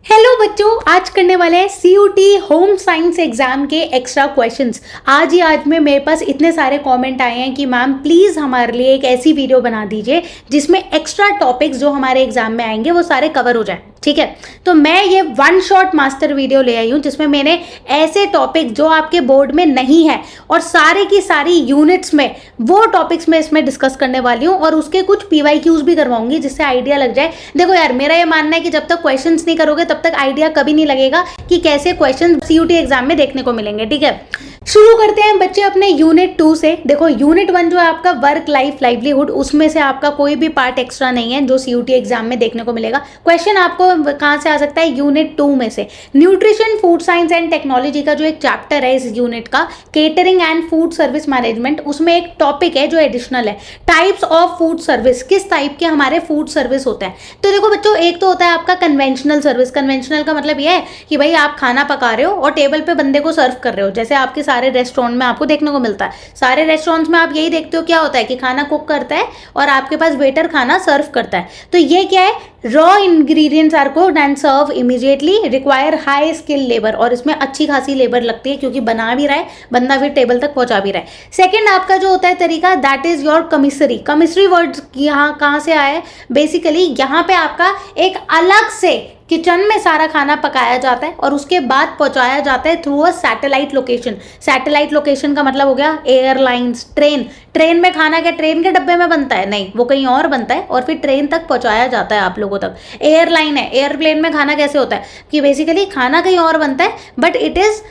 Hello बच्चों, आज करने वाले हैं सीयूटी होम साइंस एग्जाम के एक्स्ट्रा क्वेश्चंस। आज में मेरे पास इतने सारे कमेंट आए हैं कि मैम प्लीज हमारे लिए एक ऐसी वीडियो बना दीजिए जिसमें एक्स्ट्रा टॉपिक्स जो हमारे एग्जाम में आएंगे वो सारे कवर हो जाए। ठीक है, तो मैं ये वन शॉट मास्टर वीडियो ले आई हूँ जिसमें मैंने ऐसे टॉपिक जो आपके बोर्ड में नहीं है और सारे की सारी यूनिट्स में वो टॉपिक्स मैं इसमें डिस्कस करने वाली हूँ और उसके कुछ पीवाईक्यूज भी करवाऊंगी जिससे आइडिया लग जाए। देखो यार, मेरा ये मानना है कि जब तक क्वेश्चंस नहीं करोगे तब तक आइडिया कभी नहीं लगेगा कि कैसे क्वेश्चन सीयूटी एग्जाम में देखने को मिलेंगे। ठीक है, शुरू करते हैं बच्चे अपने यूनिट 2 से। देखो, यूनिट 1 जो है आपका वर्क लाइफ लाइवलीहुड, उसमें से आपका कोई भी पार्ट एक्स्ट्रा नहीं है जो सीयूटी एग्जाम में देखने को मिलेगा। क्वेश्चन आपको कहां से आ सकता है? यूनिट 2 में से। Nutrition, food science and technology का जो एक चैप्टर है इस यूनिट का, catering and food service management, उसमें एक टॉपिक है जो एडिशनल है, टाइप्स ऑफ फूड सर्विस। किस टाइप के हमारे फूड सर्विस होते हैं? तो देखो बच्चों, एक तो होता है आपका कन्वेंशनल सर्विस। कन्वेंशनल का मतलब यह है कि भाई आप खाना पका रहे हो और टेबल पे बंदे को सर्व कर रहे हो, जैसे आपके सारे रेस्टोरेंट में आपको देखने को मिलता है। सारे रेस्टोरेंट्स में आप यही देखते हो, क्या होता है कि खाना कुक करता है और आपके पास वेटर खाना सर्व करता है। तो ये क्या है? Raw ingredients are cooked and serve immediately, require high skill labour, और इसमें अच्छी खासी लेबर लगती है क्योंकि बना भी रहा है बंदा, फिर टेबल तक पहुंचा भी रहा है। सेकंड आपका जो होता है तरीका, दैट इज योर कमिसरी। कमिसरी वर्ड यहाँ कहाँ से आया है? बेसिकली यहाँ पे आपका एक अलग से किचन में सारा खाना पकाया जाता है और उसके बाद पहुंचाया जाता है through a satellite location. Satellite location का मतलब हो गया एयरलाइंस, ट्रेन। ट्रेन में खाना क्या ट्रेन के डब्बे में बनता है? नहीं, वो कहीं और बनता है और फिर ट्रेन तक पहुंचाया जाता है आप लोगों तक। एयरलाइन है, एयरप्लेन में खाना कैसे होता है कि बेसिकली खाना कहीं और बनता है बट इट इज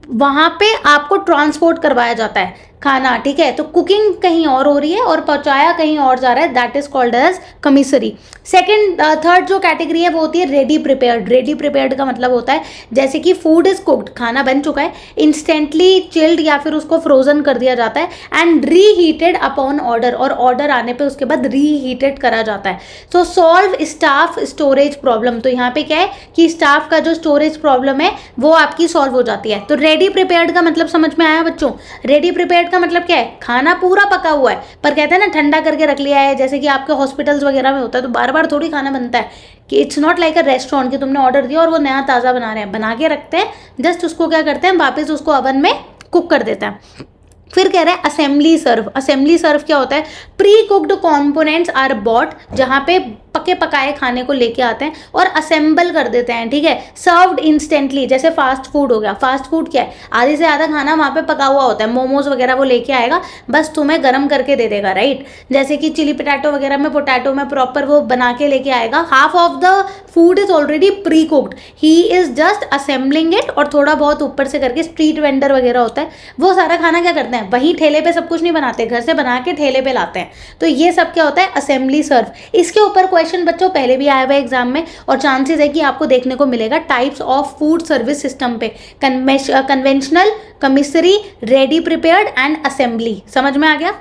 वहां पे आपको ट्रांसपोर्ट करवाया जाता है खाना। ठीक है, तो कुकिंग कहीं और हो रही है और पहुंचाया कहीं और जा रहा है, that is called as commissary. Second third जो कैटेगरी है वो होती है रेडी प्रिपेयर्ड। रेडी प्रिपेयर्ड का मतलब होता है जैसे कि फूड इज कुक्ड, खाना बन चुका है, इंस्टेंटली चिल्ड या फिर उसको फ्रोजन कर दिया जाता है एंड रीहीटेड अपॉन ऑर्डर, और ऑर्डर आने पे उसके बाद रीहीटेड करा जाता है। तो सॉल्व स्टाफ स्टोरेज प्रॉब्लम, तो यहाँ पे क्या है कि स्टाफ का जो स्टोरेज प्रॉब्लम है वो आपकी सॉल्व हो जाती है। तो रेडी प्रिपेयर्ड का मतलब समझ में आया बच्चों? रेडी प्रिपेयर्ड का मतलब क्या है? खाना पूरा पका हुआ है पर कहते हैं ना ठंडा करके रख लिया है, जैसे कि आपके हॉस्पिटल्स वगैरह में होता है। तो बार बार थोड़ी खाना बनता है कि it's not like a restaurant कि तुमने ऑर्डर दिया और वो नया ताज़ा बना रहे हैं, बना के रखते हैं, जस्ट उसको क्या करते हैं वापस उसको ओवन में कुक कर देते हैं। फिर कह रहा है असेंबली सर्व। असेंबली सर्व क्या होता है? Pre cooked components are bought, जहाँ पे पके पकाए खाने को लेके आते हैं और असेंबल कर देते हैं। ठीक है, सर्व्ड इंस्टेंटली, जैसे फास्ट फूड हो गया। फास्ट फूड क्या है? आधे से आधा खाना वहाँ पे पका हुआ होता है, मोमोज वगैरह वो लेके आएगा, बस तुम्हें गर्म करके दे देगा, राइट। जैसे कि चिली पोटैटो वगैरह में पोटैटो में प्रॉपर वो बना के लेके आएगा। Half of the food is already pre cooked, he is just assembling it, और थोड़ा बहुत ऊपर से करके स्ट्रीट वेंडर वगैरह होता है वो सारा खाना क्या करते हैं, वहीं ठेले पे सब कुछ नहीं बनाते, घर से बना के ठेले पे लाते हैं। तो ये सब क्या होता है? असेंबली सर्व। इसके ऊपर क्वेश्चन बच्चों पहले भी आया हुआ है एग्जाम में और चांसेस है कि आपको देखने को मिलेगा types of food service system पे, conventional, commissary, ready prepared and assembly. समझ में आ गया?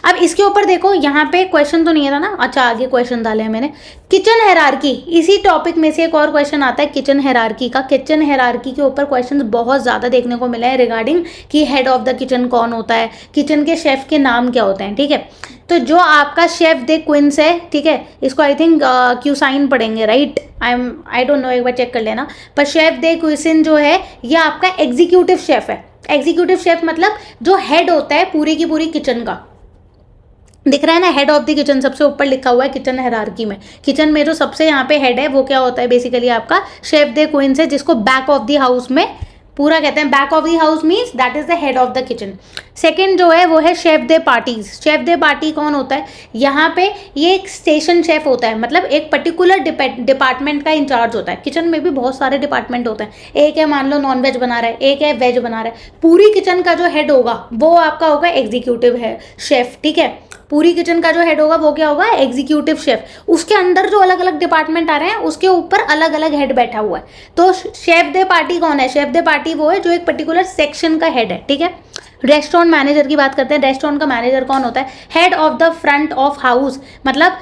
अब इसके ऊपर देखो, यहाँ पे क्वेश्चन तो नहीं था ना, अच्छा आगे क्वेश्चन डाले हैं मैंने। किचन हायरार्की, इसी टॉपिक में से एक और क्वेश्चन आता है किचन हायरार्की का। किचन हायरार्की के ऊपर क्वेश्चंस बहुत ज़्यादा देखने को मिले हैं रिगार्डिंग कि हेड ऑफ द किचन कौन होता है, किचन के शेफ के नाम क्या होते हैं। ठीक है, तो जो आपका शेफ दे क्विंस है, ठीक है, इसको आई थिंक क्यूसाइन पढ़ेंगे, राइट, आई डोंट नो, एक बार चेक कर लेना। पर शेफ दे क्विसिन जो है ये आपका एग्जीक्यूटिव शेफ है। एग्जीक्यूटिव शेफ मतलब जो हेड होता है पूरी की पूरी किचन का। दिख रहा है ना, हेड ऑफ द किचन सबसे ऊपर लिखा हुआ है किचन हायरार्की में। किचन में जो सबसे यहाँ पे हेड है वो क्या होता है? बेसिकली आपका शेफ दे क्वींस है, जिसको बैक ऑफ द हाउस में पूरा कहते हैं। Back of the house means that is the head of the kitchen. Second जो है वो है शेफ दे पार्टीज। शेफ दे पार्टी कौन होता है? यहाँ पे ये एक स्टेशन शेफ होता है, मतलब एक पर्टिकुलर डिपार्टमेंट का इंचार्ज होता है। किचन में भी बहुत सारे डिपार्टमेंट होते हैं, एक है मान लो नॉन वेज बना रहा है, एक है वेज बना रहा है। पूरी किचन का जो हेड होगा वो आपका होगा एग्जीक्यूटिव है शेफ। ठीक है, पूरी किचन का जो हेड होगा वो क्या होगा? Executive chef. उसके अंदर जो अलग अलग डिपार्टमेंट आ रहे हैं उसके ऊपर अलग अलग हेड बैठा हुआ है। तो शेफ दे पार्टी कौन है? शेफ दे पार्टी वो है जो एक पर्टिकुलर सेक्शन का हेड है। ठीक है, रेस्टोरेंट मैनेजर की बात करते हैं। रेस्टोरेंट का मैनेजर कौन होता है? Head of the front of house, मतलब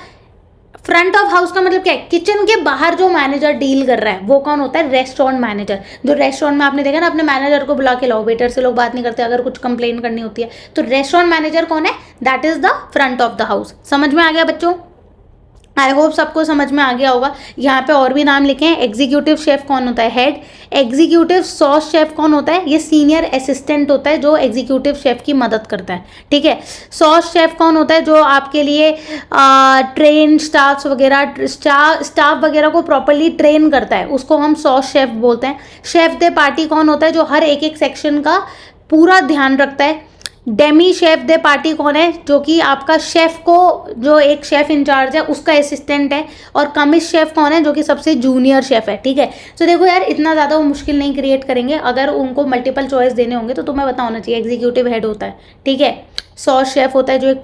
फ्रंट ऑफ हाउस का मतलब क्या है? किचन के बाहर जो मैनेजर डील कर रहा है वो कौन होता है? Restaurant manager. जो रेस्टोरेंट में आपने देखा ना, अपने मैनेजर को बुला के लाओ, वेटर से लोग बात नहीं करते अगर कुछ कंप्लेन करनी होती है। तो रेस्टोरेंट मैनेजर कौन है? That is the front of the house. समझ में आ गया बच्चों? आई होप सबको समझ में आ गया होगा। यहाँ पे और भी नाम लिखे हैं। एग्जीक्यूटिव शेफ कौन होता है? हेड। एग्जीक्यूटिव सॉस शेफ कौन होता है? ये सीनियर असिस्टेंट होता है जो एग्जीक्यूटिव शेफ की मदद करता है, ठीक है। सॉस शेफ कौन होता है? जो आपके लिए ट्रेन स्टाफ्स वगैरह स्टाफ वगैरह को प्रॉपरली ट्रेन करता है, उसको हम सॉस शेफ बोलते हैं। शेफ दे पार्टी कौन होता है? जो हर एक एक सेक्शन का पूरा ध्यान रखता है। डेमी शेफ दे पार्टी कौन है? जो कि आपका शेफ को, जो एक शेफ इंचार्ज है उसका असिस्टेंट है। और कमिश शेफ कौन है? जो कि सबसे जूनियर शेफ है, ठीक है। तो देखो यार, इतना ज़्यादा वो मुश्किल नहीं क्रिएट करेंगे। अगर उनको मल्टीपल चॉइस देने होंगे तो तुम्हें पता होना चाहिए। एग्जीक्यूटिव हेड होता है, ठीक है। सॉस शेफ होता है जो एक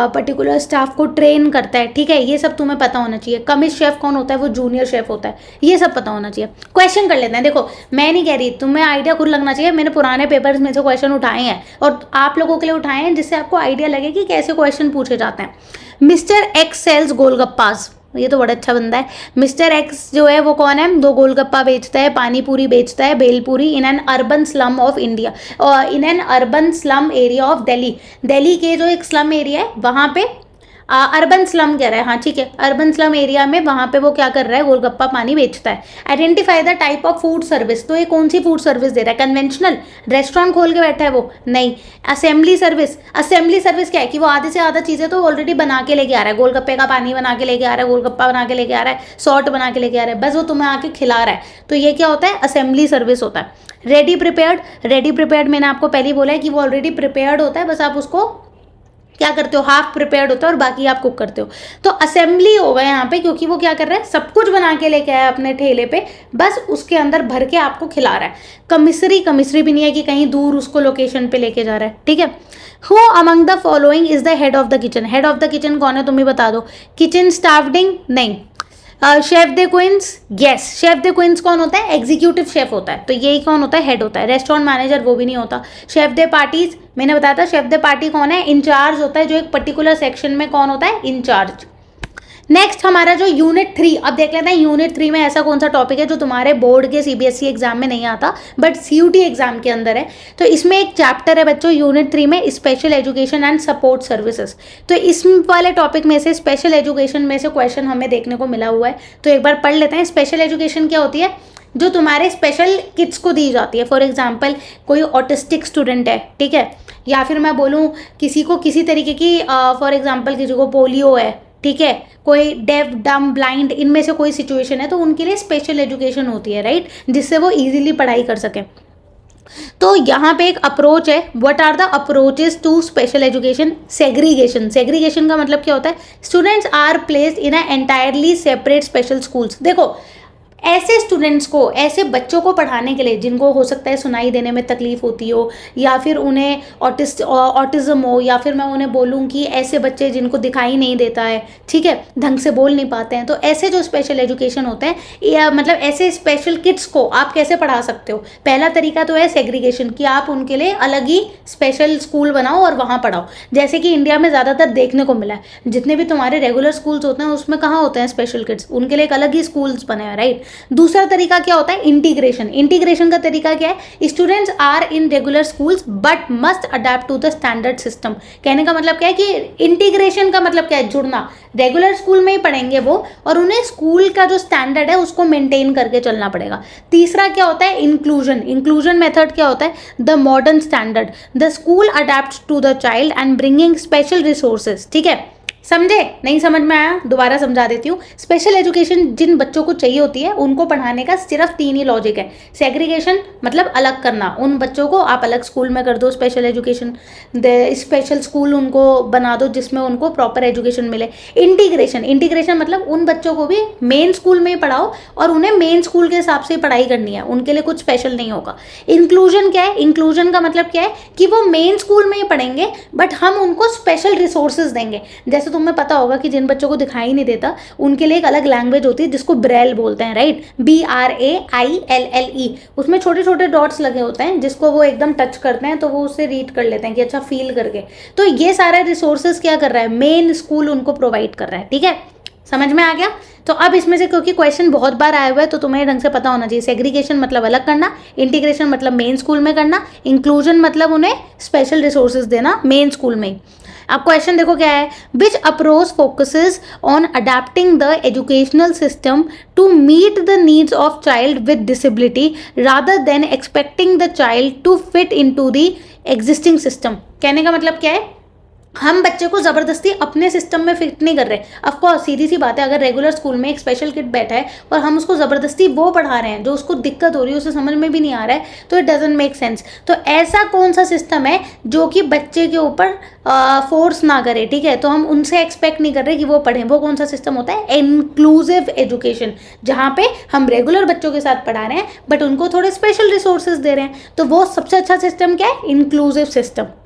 पर्टिकुलर स्टाफ को ट्रेन करता है, ठीक है। ये सब तुम्हें पता होना चाहिए। कमिश शेफ कौन होता है? वो जूनियर शेफ होता है। ये सब पता होना चाहिए। क्वेश्चन कर लेते हैं। देखो, मैं नहीं कह रही, तुम्हें आइडिया खुद लगना चाहिए। मैंने पुराने पेपर्स में से क्वेश्चन उठाए हैं और आप लोगों के लिए उठाए हैं, जिससे आपको आइडिया लगे कि कैसे क्वेश्चन पूछे जाते हैं। मिस्टर एक्स सेल्स गोलगप्पास, ये तो बड़ा अच्छा बंदा है। मिस्टर एक्स जो है वो कौन है? दो गोलगप्पा बेचता है, पानी पूरी बेचता है, bhelpuri, in an urban slum of India, और in an urban slum area of Delhi. Delhi के जो एक स्लम एरिया है वहाँ पे अर्बन स्लम कह रहा है, हाँ ठीक है, अर्बन स्लम एरिया में वहाँ पे वो क्या कर रहा है? गोलगप्पा पानी बेचता है। Identify the type of food service, तो ये कौन सी फूड सर्विस दे रहा है? कन्वेंशनल रेस्टोरेंट खोल के बैठा है वो? नहीं। असेंबली सर्विस, असेंबली सर्विस क्या है? कि वो आधे से आधा चीज़ें तो ऑलरेडी बना के लेके आ रहा है। गोलगप्पे का पानी बना के लेके आ रहा है, गोलगप्पा बना के लेके आ रहा है, सॉल्ट बना के लेके आ रहा है, बस वो तुम्हें आके खिला रहा है। तो ये क्या होता है? असेंबली सर्विस होता है। रेडी प्रिपेयर्ड, रेडी प्रिपेयर्ड मैंने आपको पहले ही बोला है कि वो ऑलरेडी प्रिपेयर्ड होता है, बस आप उसको क्या करते हो? हाफ प्रिपेयर्ड होता है और बाकी आप कुक करते हो। तो असेंबली होगा यहाँ पे, क्योंकि वो क्या कर रहा है? सब कुछ बना के लेके आया अपने ठेले पे, बस उसके अंदर भर के आपको खिला रहा है। कमिश्री, कमिश्री भी नहीं है कि कहीं दूर उसको लोकेशन पे लेके जा रहा है, ठीक है। Who among the following is the head of the kitchen? Head of the kitchen कौन है? तुम ही बता दो। Kitchen staffing? नहीं। शेफ दे क्वींस? यस। शेफ दे क्वींस कौन होता है? एग्जीक्यूटिव शेफ होता है। तो यही कौन होता है? हेड होता है। रेस्टोरेंट मैनेजर वो भी नहीं होता। शेफ दे पार्टीज, मैंने बताया था शेफ दे पार्टी कौन है? इंचार्ज होता है, जो एक पर्टिकुलर सेक्शन में कौन होता है? इंचार्ज। नेक्स्ट हमारा जो यूनिट 3, अब देख लेते हैं यूनिट 3 में ऐसा कौन सा टॉपिक है जो तुम्हारे बोर्ड के सीबीएसई एग्जाम में नहीं आता बट सीयूटी एग्जाम के अंदर है। तो इसमें एक चैप्टर है बच्चों यूनिट 3 में, special education and support services. तो इस वाले टॉपिक में से स्पेशल एजुकेशन में से क्वेश्चन हमें देखने को मिला हुआ है, तो एक बार पढ़ लेते हैं। स्पेशल एजुकेशन क्या होती है? जो तुम्हारे स्पेशल किड्स को दी जाती है। फॉर एग्जाम्पल कोई ऑटिस्टिक स्टूडेंट है, ठीक है, या फिर मैं बोलूँ किसी को किसी तरीके की फॉर एग्जाम्पल किसी को पोलियो है, ठीक है, कोई डेफ डम ब्लाइंड, इनमें से कोई सिचुएशन है, तो उनके लिए स्पेशल एजुकेशन होती है, राइट, जिससे वो इजीली पढ़ाई कर सकें। तो यहाँ पे एक अप्रोच है। What are the approaches to special education? Segregation. Segregation का मतलब क्या होता है? Students are placed in a entirely separate special schools. देखो, ऐसे स्टूडेंट्स को, ऐसे बच्चों को पढ़ाने के लिए जिनको हो सकता है सुनाई देने में तकलीफ होती हो, या फिर उन्हें ऑटिज्म हो, या फिर मैं उन्हें बोलूँ कि ऐसे बच्चे जिनको दिखाई नहीं देता है, ठीक है, ढंग से बोल नहीं पाते हैं, तो ऐसे जो स्पेशल एजुकेशन होते हैं, या मतलब ऐसे स्पेशल किड्स को आप कैसे पढ़ा सकते हो? पहला तरीका तो है सेग्रीगेशन, कि आप उनके लिए अलग ही स्पेशल स्कूल बनाओ और वहाँ पढ़ाओ, जैसे कि इंडिया में ज़्यादातर देखने को मिला है। जितने भी तुम्हारे रेगुलर स्कूल्स होते हैं उसमें कहाँ होते हैं स्पेशल किड्स? उनके लिए एक अलग ही स्कूल्स बने हैं, राइट। दूसरा तरीका क्या होता है? इंटीग्रेशन। इंटीग्रेशन का तरीका क्या है? Students are in regular schools but must adapt to the standard system. कहने का मतलब क्या है कि इंटीग्रेशन का मतलब क्या है? जुड़ना। रेगुलर स्कूल में ही पढ़ेंगे वो, और उन्हें स्कूल का जो स्टैंडर्ड है उसको मेंटेन करके चलना पड़ेगा। तीसरा क्या होता है? इंक्लूजन। इंक्लूजन मेथड क्या होता है? The modern standard, the school adapt to the child and bringing special resources, ठीक है। समझे? नहीं समझ में आया? दोबारा समझा देती हूँ। स्पेशल एजुकेशन जिन बच्चों को चाहिए होती है उनको पढ़ाने का सिर्फ 3 ही लॉजिक है। सेग्रीगेशन मतलब अलग करना, उन बच्चों को आप अलग स्कूल में कर दो स्पेशल एजुकेशन, स्पेशल स्कूल उनको बना दो जिसमें उनको प्रॉपर एजुकेशन मिले। इंटीग्रेशन, इंटीग्रेशन मतलब उन बच्चों को भी मेन स्कूल में ही पढ़ाओ और उन्हें मेन स्कूल के हिसाब से पढ़ाई करनी है, उनके लिए कुछ स्पेशल नहीं होगा। इंक्लूजन क्या है? इंक्लूजन का मतलब क्या है कि वो मेन स्कूल में ही पढ़ेंगे बट हम उनको स्पेशल रिसोर्सेज देंगे। जैसे तुम्हें पता होगा कि जिन बच्चों को दिखाई नहीं देता उनके लिए एक अलग लैंग्वेज होती है जिसको ब्रेल बोलते हैं, राइट, BRAILLE। उसमें छोटे छोटे डॉट्स लगे होते हैं जिसको वो एकदम टच करते हैं तो वो उससे रीड कर लेते हैं कि अच्छा फील करके। तो ये सारे रिसोर्सेज क्या कर रहा है? मेन स्कूल उनको प्रोवाइड कर रहा है, ठीक है। समझ में आ गया? तो अब इसमें से क्योंकि क्वेश्चन बहुत बार आया हुआ है तो तुम्हें ढंग से पता होना चाहिए। सेग्रीगेशन मतलब अलग करना, इंटीग्रेशन मतलब मेन स्कूल में करना, इंक्लूजन मतलब उन्हें स्पेशल रिसोर्सेज देना मेन स्कूल में ही। अब क्वेश्चन देखो क्या है, which approach focuses on adapting the educational system to meet the needs of child with disability rather than expecting the child to fit into the existing system. कहने का मतलब क्या है, हम बच्चे को ज़बरदस्ती अपने सिस्टम में फिट नहीं कर रहे। ऑफकोर्स सीधी सी बात है, अगर रेगुलर स्कूल में एक स्पेशल किड बैठा है और हम उसको ज़बरदस्ती वो पढ़ा रहे हैं जो उसको दिक्कत हो रही है, उसे समझ में भी नहीं आ रहा है, तो इट डजंट मेक सेंस। तो ऐसा कौन सा सिस्टम है जो कि बच्चे के ऊपर फोर्स ना करे, ठीक है, तो हम उनसे एक्सपेक्ट नहीं कर रहे कि वो पढ़ें। वो कौन सा सिस्टम होता है, इंक्लूसिव एजुकेशन, जहाँ पे हम रेगुलर बच्चों के साथ पढ़ा रहे हैं बट उनको थोड़े स्पेशल रिसोर्सेज दे रहे हैं। तो वो सबसे अच्छा सिस्टम क्या है, इंक्लूसिव सिस्टम।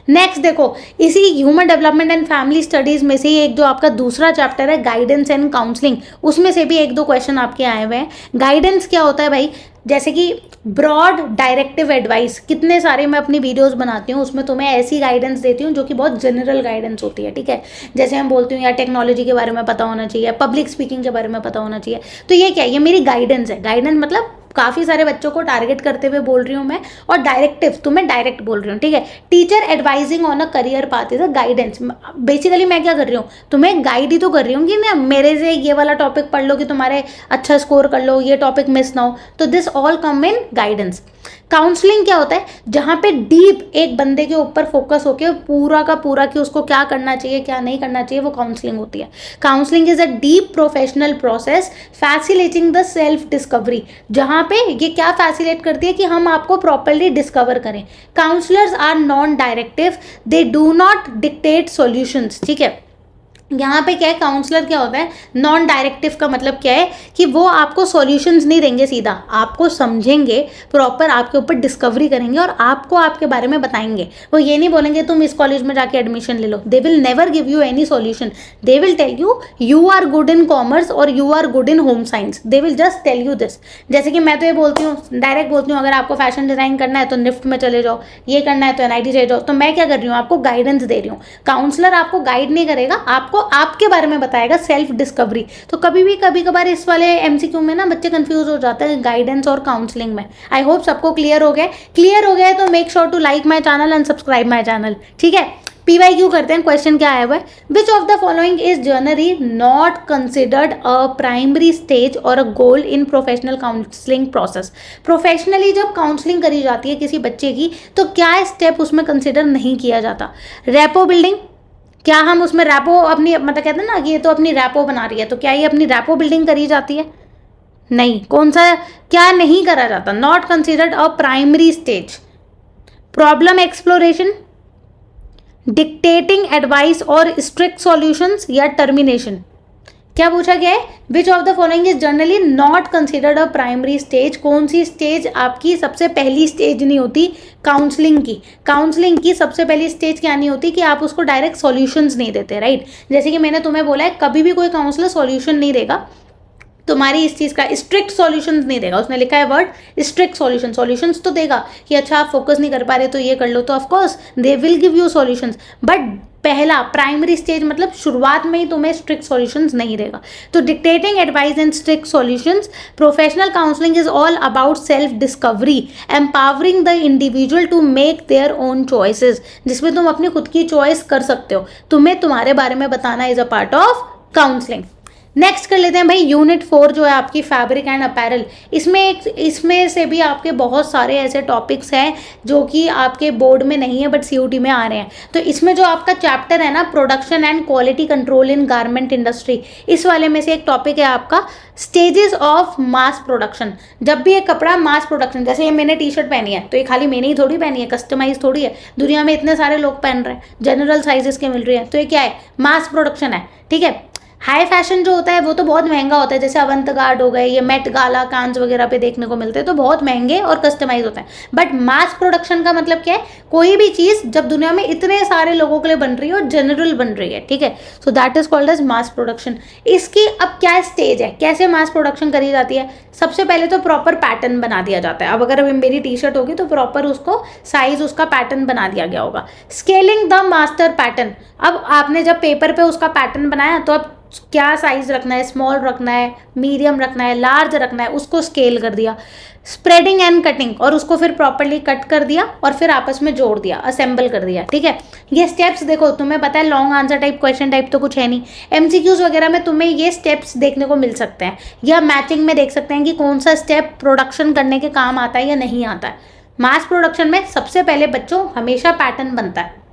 नेक्स्ट देखो, इसी human development and family studies में से एक जो आपका दूसरा चैप्टर है गाइडेंस एंड काउंसलिंग, उसमें से भी एक दो क्वेश्चन आपके आए हुए हैं। गाइडेंस क्या होता है भाई, जैसे कि ब्रॉड डायरेक्टिव एडवाइस, कितने सारे मैं अपनी वीडियोस बनाती हूँ, उसमें तुम्हें ऐसी गाइडेंस देती हूँ जो कि बहुत जनरल गाइडेंस होती है, ठीक है। जैसे हम बोलती हूँ यार टेक्नोलॉजी के बारे में पता होना चाहिए, पब्लिक स्पीकिंग के बारे में पता होना चाहिए, तो ये क्या है, ये मेरी गाइडेंस है। गाइडेंस मतलब काफ़ी सारे बच्चों को टारगेट करते हुए बोल रही हूँ मैं, और डायरेक्टिव तुम्हें डायरेक्ट बोल रही हूँ, ठीक है। Teacher advising on a career path is a guidance. Basically मैं क्या कर रही हूँ, तुम्हें गाइड ही तो कर रही हूँ कि ना मेरे से ये वाला टॉपिक पढ़ लो कि तुम्हारे अच्छा स्कोर कर लो, ये टॉपिक मिस ना हो, तो this all come in guidance. Counselling क्या होता है, जहाँ पे डीप एक बंदे के ऊपर फोकस होके पूरा का पूरा कि उसको क्या करना चाहिए क्या नहीं करना चाहिए, वो काउंसलिंग होती है। Counselling is a deep professional process facilitating the self discovery, जहाँ पे ये क्या फैसिलिटेट करती है कि हम आपको प्रॉपरली डिस्कवर करें। Counsellors are non directive, they do not dictate solutions, ठीक है। यहाँ पे क्या है, काउंसलर क्या होता है, नॉन डायरेक्टिव का मतलब क्या है कि वो आपको सॉल्यूशंस नहीं देंगे सीधा, आपको समझेंगे प्रॉपर, आपके ऊपर डिस्कवरी करेंगे और आपको आपके बारे में बताएंगे। वो ये नहीं बोलेंगे तुम इस कॉलेज में जाके एडमिशन ले लो, they will never give you any solution. They will tell you you are good in commerce और you are good in home science, they will just tell you this. जैसे कि मैं तो ये बोलती हूँ, डायरेक्ट बोलती हूँ, अगर आपको फैशन डिजाइन करना है तो निफ्ट में चले जाओ, ये करना है तो एनआईटी चले जाओ, तो मैं क्या कर रही हूँ, आपको गाइडेंस दे रही हूँ। काउंसलर आपको गाइड नहीं करेगा, आपको आपके बारे में बताएगा, सेल्फ डिस्कवरी। तो कभी कभार इस वाले एमसीक्यू में ना बच्चे कंफ्यूज हो जाते हैं गाइडेंस और काउंसलिंग में। आई होप सबको क्लियर हो गया है तो make sure to like my channel and subscribe my channel, ठीक है। PYQ करते हैं, क्वेश्चन क्या आया हुआ है, which of the following is generally not considered a primary stage और a goal in professional counselling process. Professionally जब काउंसलिंग करी जाती है किसी बच्चे की, तो क्या स्टेप उसमें कंसिडर नहीं किया जाता। रैपो बिल्डिंग, क्या हम उसमें रैपो अपनी, मतलब कहते हैं ना कि ये तो अपनी रैपो बना रही है, तो क्या ये अपनी रैपो बिल्डिंग करी जाती है, नहीं। कौन सा, क्या नहीं करा जाता, not considered a primary stage. Problem exploration, dictating advice और स्ट्रिक्ट सॉल्यूशंस, या टर्मिनेशन। क्या पूछा गया है, which of the following is generally not considered a primary stage. कौन सी स्टेज आपकी सबसे पहली स्टेज नहीं होती काउंसलिंग की। काउंसलिंग की सबसे पहली स्टेज क्या नहीं होती कि आप उसको डायरेक्ट सॉल्यूशंस नहीं देते, राइट। जैसे कि मैंने तुम्हें बोला है, कभी भी कोई काउंसलर सॉल्यूशन नहीं देगा तुम्हारी इस चीज़ का, स्ट्रिक्ट सॉल्यूशंस नहीं देगा। उसने लिखा है वर्ड स्ट्रिक्ट सॉल्यूशन, सॉल्यूशंस तो देगा कि अच्छा आप फोकस नहीं कर पा रहे तो ये कर लो, तो of course they will give you solutions, but पहला प्राइमरी स्टेज मतलब शुरुआत में ही तुम्हें स्ट्रिक्ट सॉल्यूशंस नहीं देगा। तो dictating advice and strict solutions, professional counselling is all about self discovery, empowering the individual to make their own choices, जिसमें तुम अपनी खुद की चॉइस कर सकते हो, तुम्हें तुम्हारे बारे में बताना is a part of counselling. Next कर लेते हैं भाई यूनिट 4 जो है आपकी फैब्रिक एंड अपैरल। इसमें से भी आपके बहुत सारे ऐसे टॉपिक्स हैं जो कि आपके बोर्ड में नहीं है बट CUT में आ रहे हैं। तो इसमें जो आपका चैप्टर है ना, production and quality control in garment industry, इस वाले में से एक टॉपिक है आपका स्टेजेस ऑफ मास प्रोडक्शन। जब भी एक कपड़ा मास प्रोडक्शन, जैसे ये मैंने टी-शर्ट पहनी है तो ये खाली मैंने ही थोड़ी पहनी है, कस्टमाइज थोड़ी है, दुनिया में इतने सारे लोग पहन रहे हैं, जनरल साइजेस के मिल रही है, तो ये क्या है, मास प्रोडक्शन है, ठीक है। हाई फैशन जो होता है वो तो बहुत महंगा होता है, जैसे अवंत गार्ड हो गए, ये मेट गाला कांस वगैरह पे देखने को मिलते हैं, तो बहुत महंगे और कस्टमाइज होते हैं। बट मास प्रोडक्शन का मतलब क्या है, कोई भी चीज़ जब दुनिया में इतने सारे लोगों के लिए बन रही है और जनरल बन रही है, ठीक है, so that is called as mass production. इसकी अब क्या स्टेज है, कैसे मास प्रोडक्शन करी जाती है। सबसे पहले तो प्रॉपर पैटर्न बना दिया जाता है। अब अगर मेरी टी-शर्ट होगी तो प्रॉपर उसको साइज, उसका पैटर्न बना दिया गया होगा। स्केलिंग द मास्टर पैटर्न, अब आपने जब पेपर पे उसका पैटर्न बनाया तो अब क्या साइज रखना है, स्मॉल रखना है, मीडियम रखना है, लार्ज रखना है, उसको स्केल कर दिया। स्प्रेडिंग एंड कटिंग, और उसको फिर प्रॉपरली कट कर दिया और फिर आपस में जोड़ दिया, असेंबल कर दिया। ठीक है, ये स्टेप्स देखो, तुम्हें पता है long answer type question type तो कुछ है नहीं, एमसीक्यूज वगैरह में तुम्हें ये स्टेप्स देखने को मिल सकते हैं, या मैचिंग में देख सकते हैं कि कौन सा स्टेप प्रोडक्शन करने के काम आता है या नहीं आता है। मास प्रोडक्शन में सबसे पहले बच्चों हमेशा पैटर्न बनता है।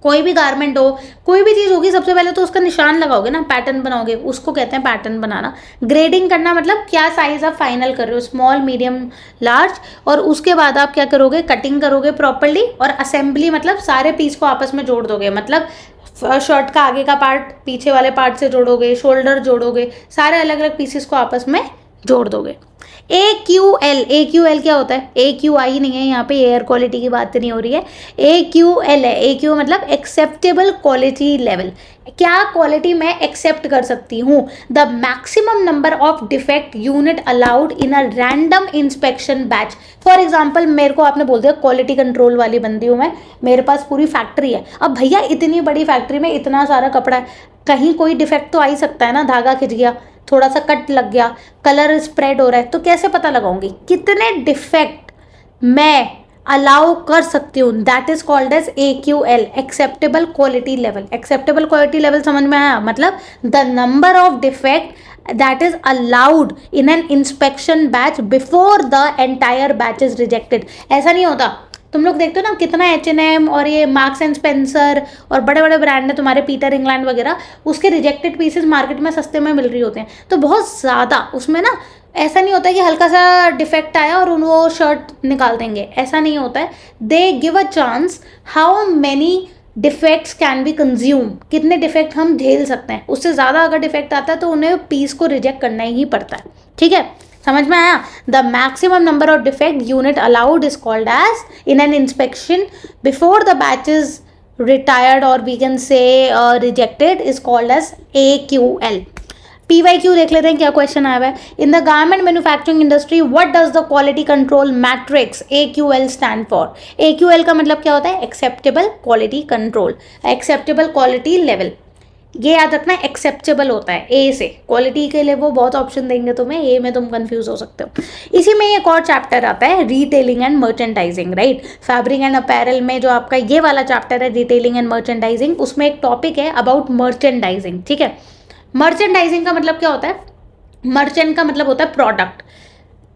कोई भी गारमेंट हो, कोई भी चीज़ होगी, सबसे पहले तो उसका निशान लगाओगे ना, पैटर्न बनाओगे, उसको कहते हैं पैटर्न बनाना। ग्रेडिंग करना मतलब क्या साइज आप फाइनल कर रहे हो, स्मॉल, मीडियम, लार्ज, और उसके बाद आप क्या करोगे, कटिंग करोगे प्रॉपरली, और असेंबली मतलब सारे पीस को आपस में जोड़ दोगे, मतलब शर्ट का आगे का पार्ट पीछे वाले पार्ट से जोड़ोगे, शोल्डर जोड़ोगे, सारे अलग अलग पीसेस को आपस में जोड़ दोगे। AQL क्या होता है, AQI नहीं है, यहाँ पे एयर क्वालिटी की बात नहीं हो रही है, AQL है। AQ मतलब एक्सेप्टेबल क्वालिटी लेवल, क्या क्वालिटी मैं एक्सेप्ट कर सकती हूँ। The maximum number of defect unit allowed in a random inspection batch. For example मेरे को आपने बोल दिया क्वालिटी कंट्रोल वाली बंदी हूँ मैं, मेरे पास पूरी फैक्ट्री है। अब भैया इतनी बड़ी फैक्ट्री में इतना सारा कपड़ा है, कहीं कोई डिफेक्ट तो आ ही सकता है ना, धागा खिंच गया, थोड़ा सा कट लग गया, कलर स्प्रेड हो रहा है, तो कैसे पता लगाऊंगी कितने डिफेक्ट मैं अलाउ कर सकती हूँ। That is called as AQL, acceptable quality level. Acceptable quality level समझ में आया, मतलब the number of defect that is allowed in an inspection batch before the entire batch is rejected. ऐसा नहीं होता, तुम लोग देखते हो ना कितना H&M और ये मार्क्स एंड स्पेंसर और बड़े बड़े ब्रांड है तुम्हारे, पीटर इंग्लैंड वगैरह, उसके रिजेक्टेड पीसेस मार्केट में सस्ते में मिल रही होते हैं, तो बहुत ज़्यादा उसमें ना, ऐसा नहीं होता है कि हल्का सा डिफेक्ट आया और वो शर्ट निकाल देंगे, ऐसा नहीं होता है। They give a chance how many defects can be consume, कितने डिफेक्ट हम झेल सकते हैं, उससे ज़्यादा अगर डिफेक्ट आता है तो उन्हें पीस को रिजेक्ट करना ही पड़ता है। ठीक है, समझ में आया। The maximum number of defect unit allowed is called as in an inspection before the batch is retired or we can say rejected is called as AQL। PYQ देख लेते हैं क्या क्वेश्चन आया है। In the garment manufacturing industry what does the quality control matrix AQL stand for. AQL का मतलब क्या होता है, acceptable quality control, acceptable quality level. ये याद रखना, एक्सेप्टेबल होता है ए से, क्वालिटी के लिए वो बहुत ऑप्शन देंगे तुम्हें, ए में तुम कंफ्यूज हो सकते हो। इसी में एक और चैप्टर आता है retailing and merchandising, right. Fabric and apparel में जो आपका ये वाला चैप्टर है रिटेलिंग एंड मर्चेंडाइजिंग, उसमें एक टॉपिक है अबाउट मर्चेंडाइजिंग। ठीक है, मर्चेंडाइजिंग का मतलब क्या होता है, मर्चेंट का मतलब होता है प्रोडक्ट,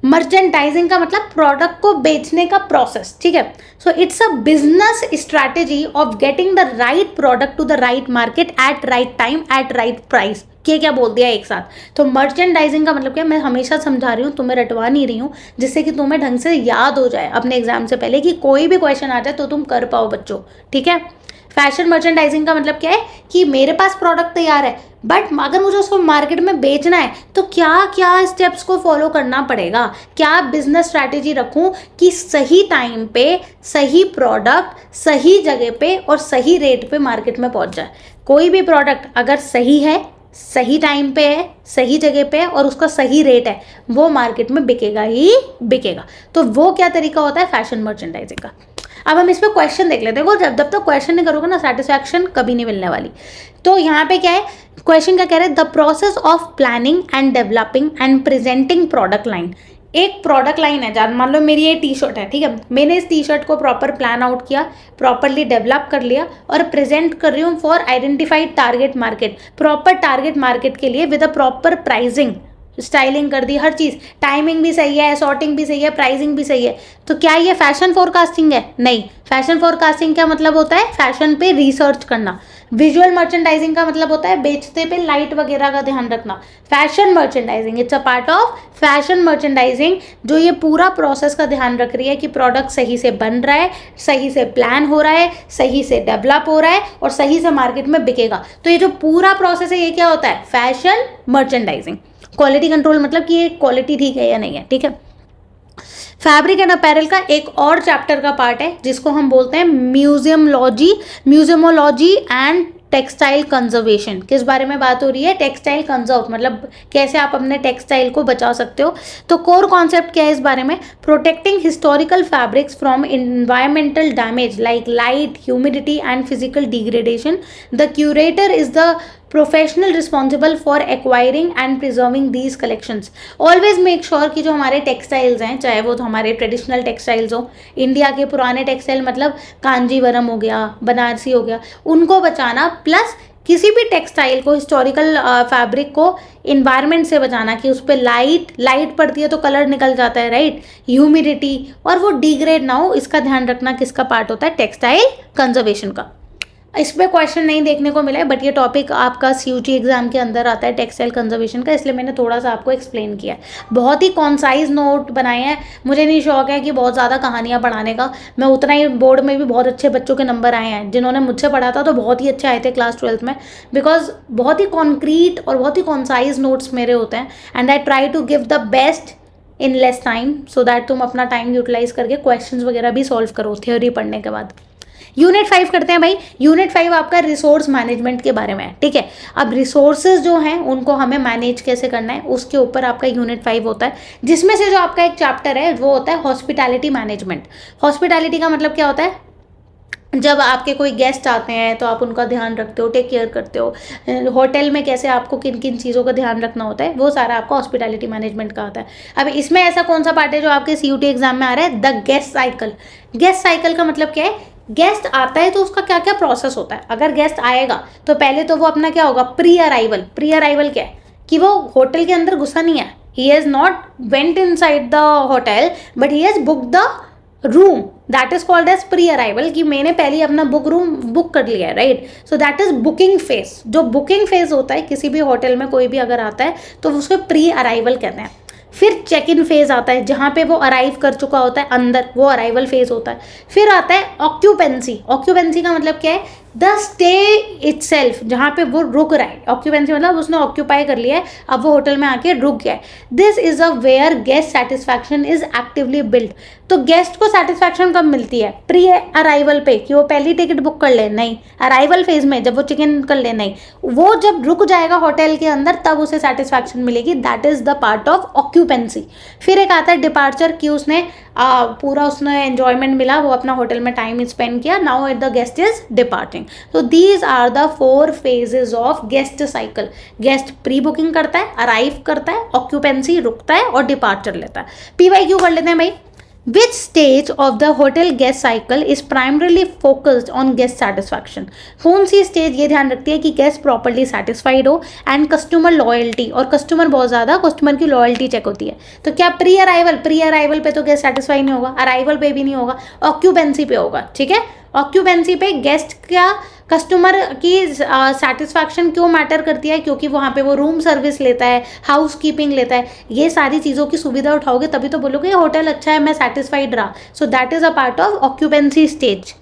मर्चेंडाइजिंग का मतलब प्रोडक्ट को बेचने का प्रोसेस। ठीक है, so it's a business strategy of getting the right product to the right market at right time at right price. क्या बोल दिया एक साथ। तो मर्चेंडाइजिंग का मतलब क्या, मैं हमेशा समझा रही हूँ, तुम्हें रटवा नहीं रही हूँ, जिससे कि तुम्हें ढंग से याद हो जाए अपने एग्जाम से पहले, कि कोई भी क्वेश्चन आ जाए तो तुम कर पाओ बच्चों। ठीक है, फैशन मर्चेंडाइजिंग का मतलब क्या है कि मेरे पास प्रोडक्ट तैयार है, बट अगर मुझे उसको मार्केट में बेचना है तो क्या क्या स्टेप्स को फॉलो करना पड़ेगा, क्या बिजनेस स्ट्रैटेजी रखूं कि सही टाइम पे सही प्रोडक्ट सही जगह पे और सही रेट पे मार्केट में पहुंच जाए। कोई भी प्रोडक्ट अगर सही है, सही टाइम पे है, सही जगह पे है और उसका सही रेट है, वो मार्केट में बिकेगा ही बिकेगा। तो वो क्या तरीका होता है फैशन मर्चेंडाइजिंग का। अब हम इस पर क्वेश्चन देख लेते हैं। जब तक क्वेश्चन नहीं करोगे ना, सेटिस्फैक्शन कभी नहीं मिलने वाली। तो यहाँ पे क्या है, क्वेश्चन क्या कह रहे हैं, the process of planning and developing and presenting product line. एक प्रोडक्ट लाइन है, जान मान लो मेरी ये टी शर्ट है, ठीक है, मैंने इस टी शर्ट को प्रॉपर प्लान आउट किया, प्रॉपरली डेवलप कर लिया और प्रेजेंट कर रही हूँ for identified target market, proper target market के लिए with a proper pricing, styling कर दी, हर चीज़, टाइमिंग भी सही है, सॉर्टिंग भी सही है, प्राइसिंग भी सही है। तो क्या ये फैशन फोरकास्टिंग है? नहीं। फैशन फोरकास्टिंग क्या मतलब होता है, फैशन पे रिसर्च करना। विजुअल मर्चेंडाइजिंग का मतलब होता है बेचते पे लाइट वगैरह का ध्यान रखना। Fashion merchandising it's a part of fashion merchandising, जो ये पूरा प्रोसेस का ध्यान रख रही है कि प्रोडक्ट सही से बन रहा है, सही से प्लान हो रहा है, सही से डेवलप हो रहा है और सही से मार्केट में बिकेगा। तो ये जो पूरा प्रोसेस है ये क्या होता है, फैशन मर्चेंडाइजिंग। क्वालिटी कंट्रोल मतलब कि ये क्वालिटी ठीक है या नहीं है। ठीक है, फैब्रिक एंड अपैरल का एक और चैप्टर का पार्ट है जिसको हम बोलते हैं म्यूजियमोलॉजी एंड टेक्सटाइल कंजर्वेशन। किस बारे में बात हो रही है, टेक्सटाइल कंजर्व, मतलब कैसे आप अपने टेक्सटाइल को बचा सकते हो। तो कोर कॉन्सेप्ट क्या है इस बारे में, protecting historical fabrics from environmental damage like light, humidity and physical degradation. The curator is the professional responsible for acquiring and preserving these collections. Always make sure कि जो हमारे टेक्सटाइल्स हैं, चाहे वो तो हमारे ट्रेडिशनल टेक्सटाइल्स हो, इंडिया के पुराने टेक्सटाइल मतलब कांजीवरम हो गया, बनारसी हो गया, उनको बचाना, प्लस किसी भी टेक्सटाइल को, हिस्टोरिकल फैब्रिक को इन्वायरमेंट से बचाना कि उस पर लाइट पड़ती है तो कलर निकल जाता है, राइट, ह्यूमिडिटी, और वो डिग्रेड ना हो, इसका ध्यान रखना किसका पार्ट होता है, टेक्सटाइल कंजर्वेशन का। इस पर क्वेश्चन नहीं देखने को मिला है, बट ये टॉपिक आपका CUT एग्जाम के अंदर आता है टेक्सटाइल कंजर्वेशन का, इसलिए मैंने थोड़ा सा आपको एक्सप्लेन किया है। बहुत ही कॉन्साइज नोट बनाए हैं, मुझे नहीं शौक है कि बहुत ज़्यादा कहानियाँ पढ़ाने का, मैं उतना ही, बोर्ड में भी बहुत अच्छे बच्चों के नंबर आए हैं, जिन्होंने मुझसे पढ़ा था तो बहुत ही अच्छे आए थे क्लास 12th में, बिकॉज बहुत ही कॉन्क्रीट और बहुत ही कॉन्साइज नोट्स मेरे होते हैं, and I try to give the best in less time, so that तुम अपना टाइम यूटिलाइज करके क्वेश्चंस वगैरह भी सॉल्व करो थ्योरी पढ़ने के बाद। यूनिट 5 करते हैं भाई। यूनिट 5 आपका रिसोर्स मैनेजमेंट के बारे में है, ठीक है। अब रिसोर्सेज जो हैं उनको हमें मैनेज कैसे करना है, उसके ऊपर आपका यूनिट 5 होता है, जिसमें से जो आपका एक चैप्टर है वो होता है हॉस्पिटैलिटी मैनेजमेंट। हॉस्पिटैलिटी का मतलब क्या होता है, जब आपके कोई गेस्ट आते हैं तो आप उनका ध्यान रखते हो, टेक केयर करते हो, होटल में कैसे आपको किन किन चीज़ों का ध्यान रखना होता है, वो सारा आपका हॉस्पिटैलिटी मैनेजमेंट का आता है। अब इसमें ऐसा कौन सा पार्ट है जो आपके CUT एग्जाम में आ रहा है, the guest cycle. Guest cycle का मतलब क्या है, गेस्ट आता है तो उसका क्या क्या प्रोसेस होता है। अगर गेस्ट आएगा तो पहले तो वो अपना क्या होगा, प्री अराइवल। प्री अराइवल क्या है कि वो होटल के अंदर घुसा नहीं है, he has not went inside the hotel, but he has book the room, that is called as pre arrival, कि मैंने पहले अपना रूम बुक कर लिया है, right. So that is booking phase. जो बुकिंग फेज होता है किसी भी होटल में कोई भी अगर आता है तो उसको प्री अराइवल कहते हैं। फिर चेक इन फेज आता है, जहाँ पे वो अराइव कर चुका होता है अंदर, वो अराइवल फेज होता है। फिर आता है ऑक्यूपेंसी। ऑक्यूपेंसी का मतलब क्या है, द स्टे इटसेल्फ, जहाँ पे वो रुक रहा है। ऑक्यूपेंसी मतलब उसने ऑक्यूपाई कर लिया है, अब वो होटल में आके रुक गया है। This is a where guest satisfaction is actively build. तो गेस्ट को सेटिस्फैक्शन कब मिलती है, प्री अराइवल पे, कि वो पहली टिकट बुक कर ले, नहीं। अराइवल फेज में जब वो चेक इन कर ले, नहीं। वो जब रुक जाएगा होटल के अंदर तब उसे सेटिस्फैक्शन मिलेगी, that is the part of occupancy. फिर एक आता है डिपार्चर, कि उसने पूरा उसने एंजॉयमेंट मिला, वो अपना होटल में टाइम स्पेंड किया, now the guest is departing. So these are the 4 phases of guest cycle. Guest pre booking करता है, अराइव करता है, ऑक्यूपेंसी रुकता है और डिपार्चर लेता है। PYQ कर लेते हैं भाई। Which stage of the hotel guest cycle is primarily focused on guest satisfaction? कौन सी स्टेज ये ध्यान रखती है कि गेस्ट प्रॉपरली सेटिस्फाइड हो एंड कस्टमर लॉयल्टी, और कस्टमर बहुत ज़्यादा, कस्टमर की लॉयल्टी चेक होती है। तो क्या प्री अराइवल पे तो गेस्ट सेटिस्फाई नहीं होगा, अराइवल पे भी नहीं होगा, ऑक्यूपेंसी पे होगा, ठीक है। ऑक्यूपेंसी पे गेस्ट क्या, कस्टमर की सेटिस्फैक्शन क्यों मैटर करती है, क्योंकि वहाँ पे वो रूम सर्विस लेता है, हाउस कीपिंग लेता है, ये सारी चीज़ों की सुविधा उठाओगे तभी तो बोलोगे ये होटल अच्छा है, मैं सेटिस्फाइड रहा। So that is a part of occupancy stage.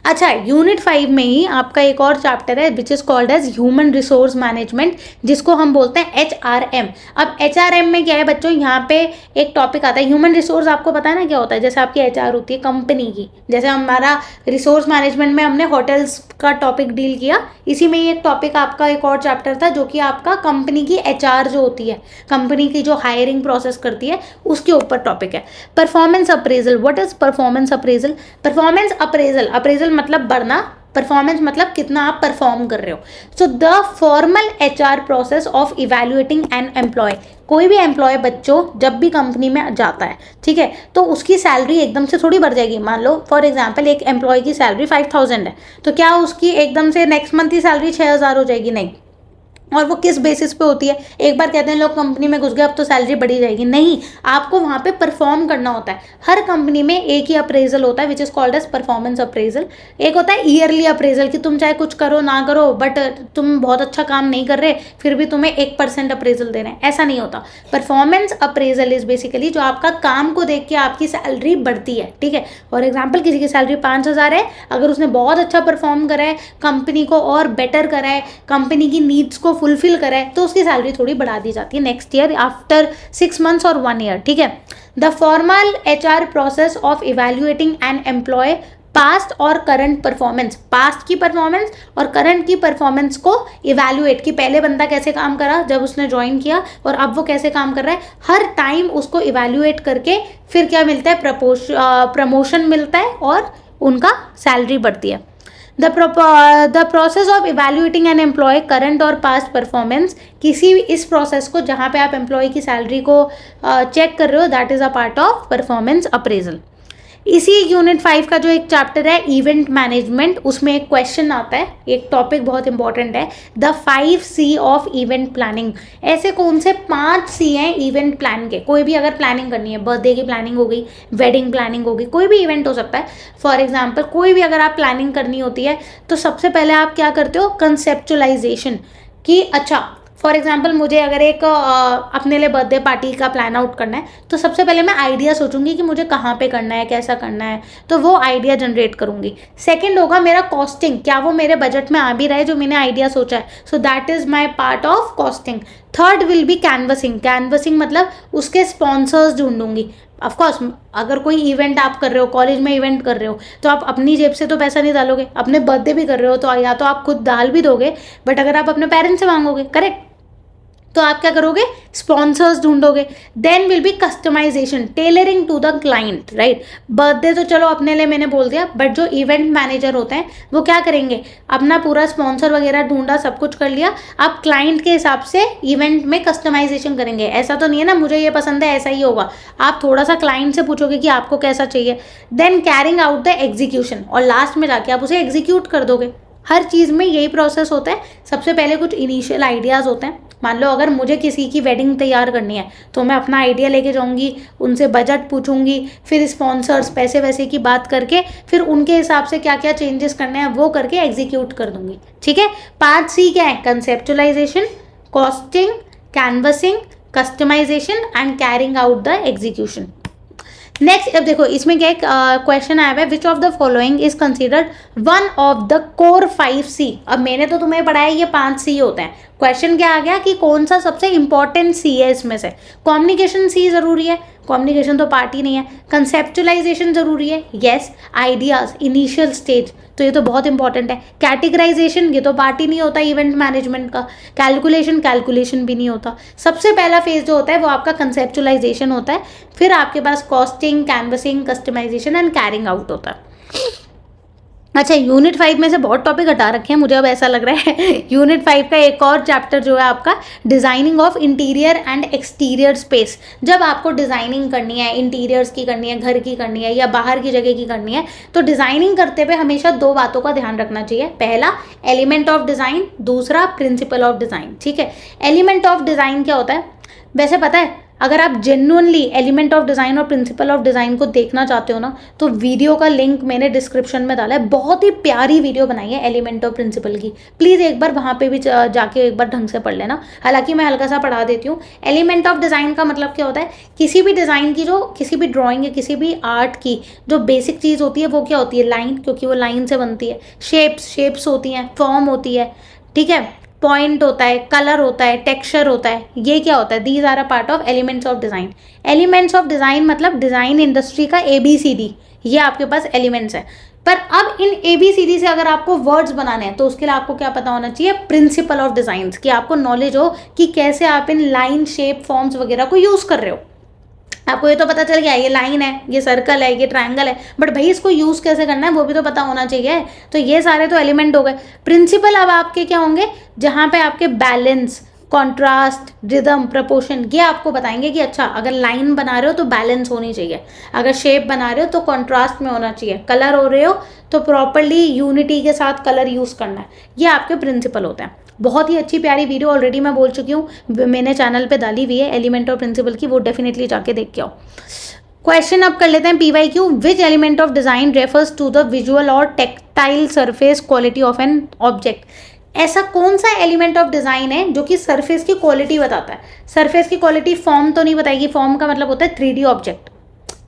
अच्छा, यूनिट 5 में ही आपका एक और चैप्टर है which is called as human resource management, जिसको हम बोलते हैं HRM। अब HRM में क्या है बच्चों, यहाँ पे एक टॉपिक आता है ह्यूमन रिसोर्स। आपको पता है ना क्या होता है, जैसे आपकी HR होती है कंपनी की, जैसे हमारा रिसोर्स मैनेजमेंट में हमने होटल्स का टॉपिक डील किया, इसी में ही एक टॉपिक आपका एक और चैप्टर था जो कि आपका कंपनी की HR जो होती है, कंपनी की जो हायरिंग प्रोसेस करती है, उसके ऊपर टॉपिक है। Performance appraisal. What is performance appraisal? Performance appraisal मतलब बढ़ना, परफॉर्मेंस मतलब कितना आप परफॉर्म कर रहे हो। So the formal HR process of evaluating an employee. कोई भी एम्प्लॉय बच्चों जब भी कंपनी में जाता है, ठीक है, तो उसकी सैलरी एकदम से थोड़ी बढ़ जाएगी। मान लो फॉर एग्जांपल एक एम्प्लॉय की सैलरी 5000 है, तो क्या उसकी एकदम से नेक्स्ट मंथ की सैलरी 6000 हो जाएगी? नहीं। और वो किस बेसिस पे होती है, एक बार कहते हैं लोग कंपनी में घुस गए अब तो सैलरी बढ़ी जाएगी, नहीं। आपको वहाँ पे परफॉर्म करना होता है। हर कंपनी में एक ही अप्रेजल होता है which is called as performance appraisal. एक होता है ईयरली अप्रेजल, कि तुम चाहे कुछ करो ना करो बट तुम बहुत अच्छा काम नहीं कर रहे फिर भी तुम्हें 1% अप्रेजल दे रहे हैं, ऐसा नहीं होता। परफॉर्मेंस अप्रेजल इज बेसिकली जो आपका काम को देख के आपकी सैलरी बढ़ती है, ठीक है। फॉर एग्जाम्पल किसी की सैलरी 5000 है, अगर उसने बहुत अच्छा परफॉर्म करा है, कंपनी को और बेटर करा है, कंपनी की नीड्स को फुलफिल करे, तो उसकी सैलरी थोड़ी बढ़ा दी जाती है नेक्स्ट ईयर आफ्टर 6 मंथ्स और 1 ईयर, ठीक है। The formal HR process of evaluating an employee past और करंट परफॉर्मेंस। पास्ट की परफॉर्मेंस और करंट की परफॉर्मेंस को इवैल्यूएट, कि पहले बंदा कैसे काम करा जब उसने ज्वाइन किया और अब वो कैसे काम कर रहा है, हर टाइम उसको इवैल्यूएट करके फिर क्या मिलता है, प्रमोशन मिलता है और उनका सैलरी बढ़ती है। The process of evaluating an employee current और पास्ट परफॉर्मेंस, किसी इस प्रोसेस को जहाँ पे आप एम्प्लॉय की सैलरी को चेक कर रहे हो, that is a part of performance appraisal. इसी यूनिट 5 का जो एक चैप्टर है इवेंट मैनेजमेंट, उसमें एक क्वेश्चन आता है, एक टॉपिक बहुत इंपॉर्टेंट है, the 5C of event planning. ऐसे कौन से 5C हैं इवेंट प्लान के? कोई भी अगर प्लानिंग करनी है, बर्थडे की प्लानिंग हो गई, वेडिंग प्लानिंग हो गई, कोई भी इवेंट हो सकता है, फॉर एग्जाम्पल कोई भी अगर आप प्लानिंग करनी होती है तो सबसे पहले आप क्या करते हो? कंसेप्चुलाइजेशन, कि अच्छा फॉर एग्जाम्पल मुझे अगर एक अपने लिए बर्थडे पार्टी का प्लान आउट करना है तो सबसे पहले मैं आइडिया सोचूंगी कि मुझे कहाँ पे करना है, कैसा करना है, तो वो आइडिया जनरेट करूंगी। सेकंड होगा मेरा कॉस्टिंग, क्या वो मेरे बजट में आ भी रहा है जो मैंने आइडिया सोचा है, so that is my part of costing. Third will be canvassing, canvassing मतलब उसके स्पॉन्सर्स ढूंढूंगी। ऑफकोर्स अगर कोई इवेंट आप कर रहे हो, कॉलेज में इवेंट कर रहे हो, तो आप अपनी जेब से तो पैसा नहीं डालोगे, अपने बर्थडे भी कर रहे हो तो या तो आप खुद डाल भी दोगे, बट अगर आप अपने पेरेंट्स से मांगोगे, करेक्ट, तो आप क्या करोगे? स्पॉन्सर्स ढूंढोगे। Then will be customisation, tailoring to the client, right. Birthday तो चलो अपने लिए मैंने बोल दिया, बट जो इवेंट मैनेजर होते हैं वो क्या करेंगे? अपना पूरा स्पॉन्सर वगैरह ढूंढा, सब कुछ कर लिया, आप क्लाइंट के हिसाब से इवेंट में कस्टमाइजेशन करेंगे। ऐसा तो नहीं है ना मुझे ये पसंद है ऐसा ही होगा, आप थोड़ा सा क्लाइंट से पूछोगे कि आपको कैसा चाहिए। Then carrying out the execution, और लास्ट में जाके आप उसे एग्जीक्यूट कर दोगे। हर चीज़ में यही प्रोसेस होता है। सबसे पहले कुछ इनिशियल आइडियाज़ होते हैं। मान लो अगर मुझे किसी की वेडिंग तैयार करनी है तो मैं अपना आइडिया लेके जाऊंगी, उनसे बजट पूछूंगी, फिर स्पॉन्सर्स पैसे वैसे की बात करके फिर उनके हिसाब से क्या क्या चेंजेस करने हैं वो करके एग्जीक्यूट कर दूंगी। ठीक है, 5C क्या है? Conceptualisation, costing, canvassing, customisation and carrying out the execution. Next, अब देखो इसमें क्या एक क्वेश्चन आया हुआ है, which of the following is considered one of the core 5C। अब मैंने तो तुम्हें पढ़ाया ये 5C होते हैं, क्वेश्चन क्या आ गया कि कौन सा सबसे इंपॉर्टेंट सी है इसमें से? कम्युनिकेशन सी जरूरी है, कम्युनिकेशन तो पार्ट ही नहीं है। कंसेप्चुलाइजेशन जरूरी है, यस। आइडियाज, इनिशियल स्टेज, तो ये तो बहुत इंपॉर्टेंट है। कैटेगराइजेशन, ये तो पार्ट ही नहीं होता इवेंट मैनेजमेंट का। कैलकुलेशन, कैलकुलेशन भी नहीं होता। सबसे पहला फेज जो होता है वो आपका कंसेप्चुलाइजेशन होता है, फिर आपके पास costing, canvassing, customisation and carrying out होता है। अच्छा, यूनिट 5 में से बहुत टॉपिक हटा रखे हैं मुझे अब ऐसा लग रहा है। यूनिट 5 का एक और चैप्टर जो है आपका designing of interior and exterior space. जब आपको डिजाइनिंग करनी है, इंटीरियर्स की करनी है, घर की करनी है या बाहर की जगह की करनी है, तो डिजाइनिंग करते हुए हमेशा 2 बातों का ध्यान रखना चाहिए। पहला एलिमेंट ऑफ डिजाइन, दूसरा प्रिंसिपल ऑफ डिजाइन। ठीक है, एलिमेंट ऑफ डिजाइन क्या होता है? वैसे पता है, अगर आप जेन्युइनली एलिमेंट ऑफ डिज़ाइन और प्रिंसिपल ऑफ डिज़ाइन को देखना चाहते हो ना, तो वीडियो का लिंक मैंने डिस्क्रिप्शन में डाला है। बहुत ही प्यारी वीडियो बनाई है एलिमेंट ऑफ प्रिंसिपल की, प्लीज़ एक बार वहाँ पे भी जाके एक बार ढंग से पढ़ लेना। हालांकि मैं हल्का सा पढ़ा देती हूँ। एलिमेंट ऑफ डिज़ाइन का मतलब क्या होता है? किसी भी डिज़ाइन की, जो किसी भी ड्राइंग या किसी भी आर्ट की जो बेसिक चीज़ होती है वो क्या होती है? लाइन, क्योंकि वो लाइन से बनती है। शेप्स होती हैं, फॉर्म होती है, ठीक है, पॉइंट होता है, कलर होता है, टेक्सचर होता है। ये क्या होता है? These are a part of elements of design. Elements of design मतलब डिज़ाइन इंडस्ट्री का ABCD, ये आपके पास एलिमेंट्स है। पर अब इन ABCD से अगर आपको वर्ड्स बनाने हैं तो उसके लिए आपको क्या पता होना चाहिए? प्रिंसिपल ऑफ डिज़ाइन, कि आपको नॉलेज हो कि कैसे आप इन लाइन, शेप, फॉर्म्स वगैरह को यूज़ कर रहे हो। आपको ये तो पता चल गया ये लाइन है, ये सर्कल है, ये ट्रायंगल है, बट भाई इसको यूज़ कैसे करना है वो भी तो पता होना चाहिए। तो ये सारे तो एलिमेंट हो गए। प्रिंसिपल अब आपके क्या होंगे? जहाँ पे आपके बैलेंस, कॉन्ट्रास्ट, रिदम, प्रपोर्शन, ये आपको बताएंगे कि अच्छा अगर लाइन बना रहे हो तो बैलेंस होनी चाहिए, अगर शेप बना रहे हो तो कॉन्ट्रास्ट में होना चाहिए, कलर हो रहे हो तो प्रॉपरली यूनिटी के साथ कलर यूज़ करना है। ये आपके प्रिंसिपल होते हैं। बहुत ही अच्छी प्यारी वीडियो ऑलरेडी मैं बोल चुकी हूँ, मैंने चैनल पे डाली हुई है एलिमेंट और प्रिंसिपल की, वो डेफिनेटली जाके देख के आओ। क्वेश्चन अब कर लेते हैं PYQ। Which element of design refers to the visual और tactile surface quality of an object? ऐसा कौन सा एलिमेंट ऑफ डिजाइन है जो कि सरफेस की क्वालिटी बताता है? सरफेस की क्वालिटी फॉर्म तो नहीं बताएगी, फॉर्म का मतलब होता है 3D ऑब्जेक्ट।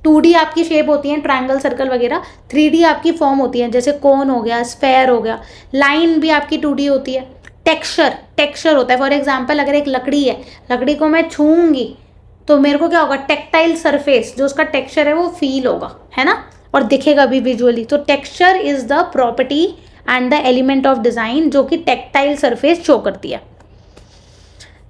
2D आपकी शेप होती है, ट्रायंगल, सर्कल वगैरह। 3D आपकी फॉर्म होती है, जैसे कोन हो गया, स्फेयर हो गया। लाइन भी आपकी 2D होती है। टेक्सचर होता है, फॉर एग्जाम्पल अगर एक लकड़ी है, लकड़ी को मैं छूंगी तो मेरे को क्या होगा? टेक्टाइल सरफेस, जो उसका टेक्सचर है वो फील होगा, है ना, और दिखेगा भी विजुअली। तो texture is the property and the element of design जो कि टेक्टाइल सरफेस शो करती है।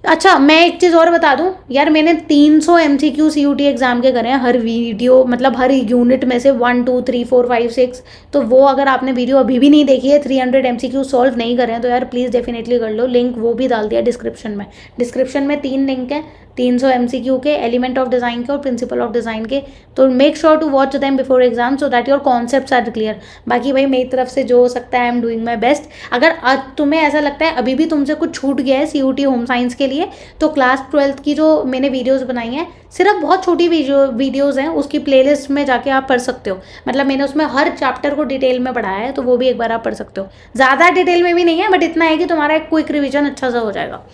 अच्छा, मैं एक चीज़ और बता दूं यार, मैंने 300 MCQ CUT एग्ज़ाम के करे हैं, हर वीडियो मतलब हर यूनिट में से 1 2 3 4 5 6। तो वो अगर आपने वीडियो अभी भी नहीं देखी है, 300 MCQ सॉल्व नहीं करे हैं, तो यार प्लीज़ डेफिनेटली कर लो। लिंक वो भी डाल दिया डिस्क्रिप्शन में। डिस्क्रिप्शन में 3 लिंक हैं, 300 MCQ के, एलिमेंट ऑफ डिज़ाइन के और प्रिंसिपल ऑफ डिज़ाइन के। तो make sure to watch them before exam so that your concepts are clear. बाकी भाई मेरी तरफ से जो हो सकता है, I am doing my best. अगर तुम्हें ऐसा लगता है अभी भी तुमसे कुछ छूट गया है CUT होम साइंस के लिए, तो क्लास 12th की जो मैंने वीडियोस बनाई हैं, सिर्फ बहुत छोटी वीडियोस हैं, उसकी प्लेलिस्ट में जाके आप पढ़ सकते हो। मतलब मैंने उसमें हर चैप्टर को डिटेल में पढ़ाया है, तो वो भी एक बार आप पढ़ सकते हो। ज़्यादा डिटेल में भी नहीं है, बट इतना है कि तुम्हारा एक क्विक रिविजन अच्छा सा हो जाएगा।